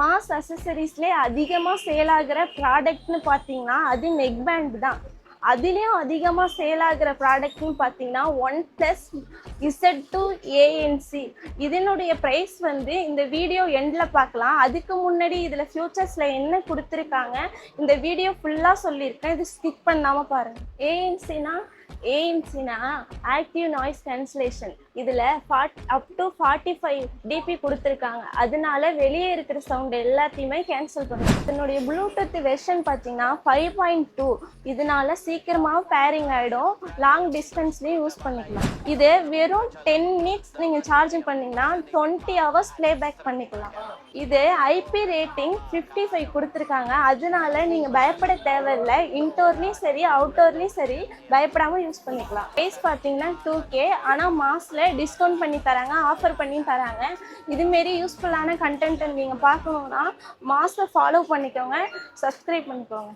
Mass அசசரிஸ்லேயே அதிகமாக sale ஆகிற ப்ராடக்ட்னு பார்த்தீங்கன்னா அது நெக் பேண்ட் தான். அதுலேயும் அதிகமாக சேல் ஆகிற ப்ராடக்ட்னு பார்த்தீங்கன்னா OnePlus Z2 ANC. இதனுடைய ப்ரைஸ் வந்து இந்த வீடியோ எண்டில் பார்க்கலாம். அதுக்கு முன்னாடி இதில் ஃபியூச்சர்ஸில் என்ன கொடுத்துருக்காங்க இந்த வீடியோ ஃபுல்லாக சொல்லியிருக்கேன். இது ஸ்கிப் பண்ணாமல் பாருங்கள். ஏஎன்சினா ஆக்டிவ் நாய்ஸ் கேன்சலேஷன். இதில் அப் டு 45 dB கொடுத்துருக்காங்க. அதனால வெளியே இருக்கிற சவுண்ட் எல்லாத்தையுமே கேன்சல் பண்ணும். இதனுடைய ப்ளூடூத் வெர்ஷன் பார்த்தீங்கன்னா 5.2. இதனால சீக்கிரமாக பேரிங் ஆகிடும். லாங் டிஸ்டன்ஸ்லேயும் யூஸ் பண்ணிக்கலாம். இது வெறும் 10 மினிட்ஸ் நீங்கள் சார்ஜிங் பண்ணிங்கன்னா 20 ஹவர்ஸ் ப்ளேபேக் பண்ணிக்கலாம். இது IP ரேட்டிங் 55 கொடுத்துருக்காங்க. அதனால நீங்கள் பயப்பட தேவையில்லை. இன்டோர்லேயும் சரி அவுட்டோர்லேயும் சரி பயப்படாமல் யூஸ் பண்ணிக்கலாம். ப்ரைஸ் பார்த்தீங்கன்னா 2K. ஆனால் மாஸில் டிஸ்கவுண்ட் பண்ணி தராங்க, ஆஃபர் பண்ணி தராங்க. இதுமாரி யூஸ்ஃபுல்லான கண்டென்ட்டை நீங்கள் பார்க்கணுன்னா மாஸை ஃபாலோ பண்ணிக்கோங்க, சப்ஸ்கிரைப் பண்ணிக்கோங்க.